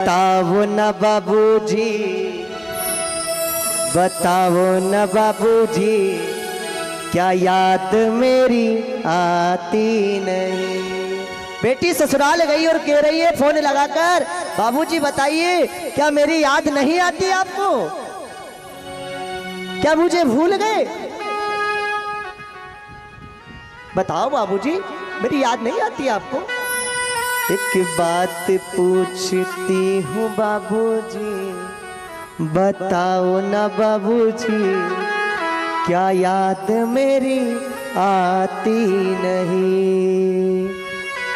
बताओ न बाबूजी, बताओ न बाबूजी, क्या याद मेरी आती नहीं। बेटी ससुराल गई और कह रही है फोन लगाकर, बाबूजी बताइए क्या मेरी याद नहीं आती आपको, क्या मुझे भूल गए। बताओ बाबूजी मेरी याद नहीं आती आपको। एक बात पूछती हूँ बाबूजी, बताओ ना बाबूजी, क्या याद मेरी आती नहीं,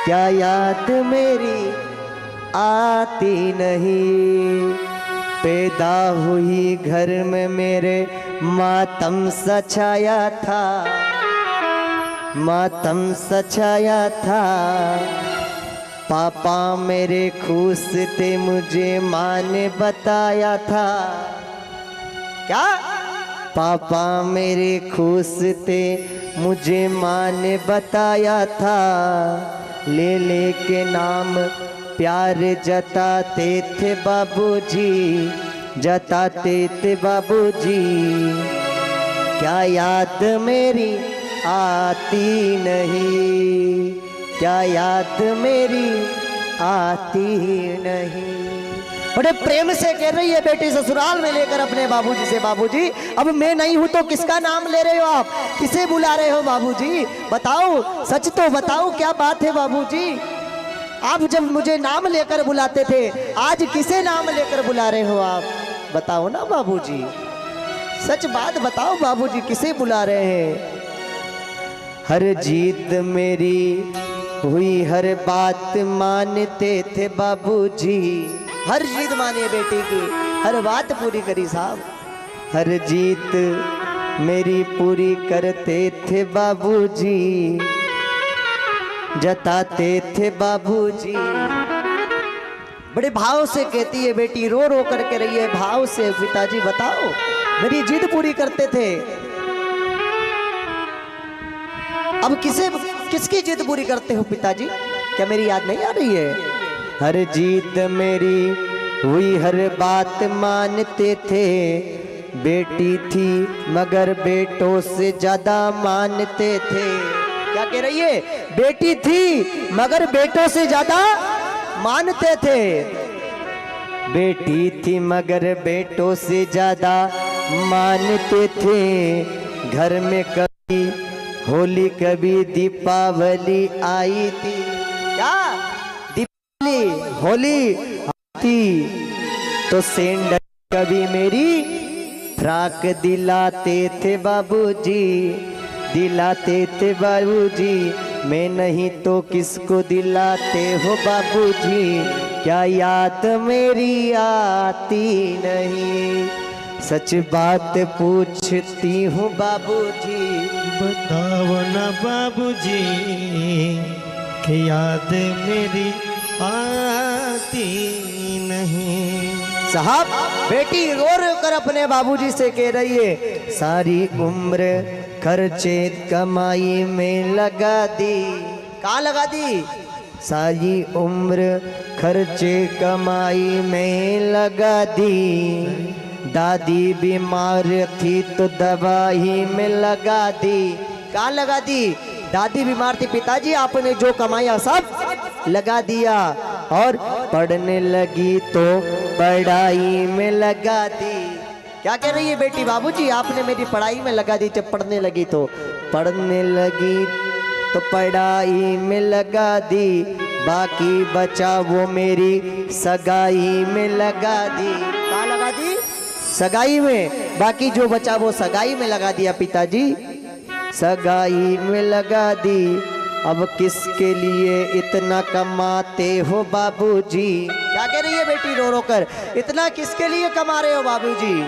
क्या याद मेरी आती नहीं। पैदा हुई घर में मेरे मातम सा छाया था, मातम सा छाया था। पापा मेरे खुश थे, मुझे माँ ने बताया था। क्या? पापा मेरे खुश थे, मुझे माँ ने बताया था। ले ले के नाम प्यार जताते थे बाबूजी, जताते थे बाबूजी। क्या याद मेरी आती नहीं, क्या याद मेरी आती नहीं। बड़े प्रेम से कह रही है बेटी ससुराल में लेकर अपने बाबूजी से, बाबूजी अब मैं नहीं हूं तो किसका नाम ले रहे हो आप, किसे बुला रहे हो बाबूजी, बताओ सच तो बताओ क्या बात है बाबूजी। आप जब मुझे नाम लेकर बुलाते थे, आज किसे नाम लेकर बुला रहे हो आप, बताओ ना बाबूजी, सच बात बताओ बाबूजी, किसे बुला रहे हैं। हर जीत मेरी हुई, हर बात मानते थे बाबूजी। हर जीत मानिए बेटी की, हर बात पूरी करी साहब। हर जीत मेरी पूरी करते थे बाबूजी, जताते थे बाबूजी। बड़े भाव से कहती है बेटी, रो रो करके रही है भाव से, पिताजी बताओ मेरी जिद पूरी करते थे, अब किसकी जिद पूरी करते हो पिताजी, क्या मेरी याद नहीं आ रही है। हर जीत मेरी हुई, हर बात मानते थे। बेटी थी मगर बेटों से ज्यादा मानते थे। क्या कह रही है, बेटी थी मगर बेटों से ज्यादा मानते थे। बेटी थी मगर बेटों से ज्यादा मानते थे। घर में कभी होली कभी दीपावली आई थी। क्या? दीपावली होली आती तो सेंडल कभी मेरी फ्राक दिलाते थे बाबूजी, दिलाते थे बाबूजी। मैं नहीं तो किसको दिलाते हो बाबूजी, क्या याद मेरी आती नहीं। सच बात पूछती हूँ बाबूजी, बताओ ना बाबूजी, कि याद मेरी आती नहीं। साहब बेटी रो रो कर अपने बाबूजी से कह रही है, सारी उम्र खर्चे कमाई में लगा दी। कहाँ लगा दी? सारी उम्र खर्चे कमाई में लगा दी। दादी बीमार थी तो दवाई में लगा दी। कहाँ लगा दी? दादी बीमार थी, पिताजी आपने जो कमाया सब लगा दिया। और पढ़ने लगी तो पढ़ाई में लगा दी। क्या कह रही है बेटी, बाबूजी आपने मेरी पढ़ाई में लगा दी। जब पढ़ने लगी तो पढ़ने लगी तो पढ़ाई में लगा दी। बाकी बचा वो मेरी सगाई में लगा दी। कहाँ लगा दी? सगाई में। बाकी जो बचा वो सगाई में लगा दिया पिताजी, सगाई में लगा दी। अब किसके लिए इतना कमाते हो बाबूजी। क्या कह रही है बेटी रो रो कर, इतना किसके लिए कमा रहे हो बाबूजी,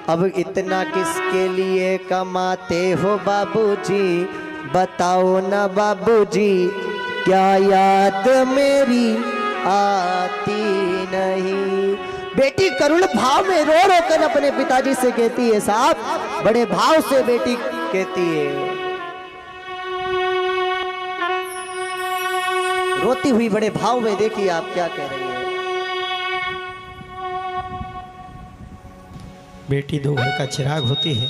अब इतना किसके लिए कमाते हो बाबूजी। बताओ ना बाबूजी, क्या याद मेरी आती नहीं। बेटी करुण भाव में रो रो कर अपने पिताजी से कहती है साहब, बड़े भाव से बेटी कहती है, रोती हुई बड़े भाव में। देखिए आप क्या कह रही है। बेटी दो घर का चिराग होती है।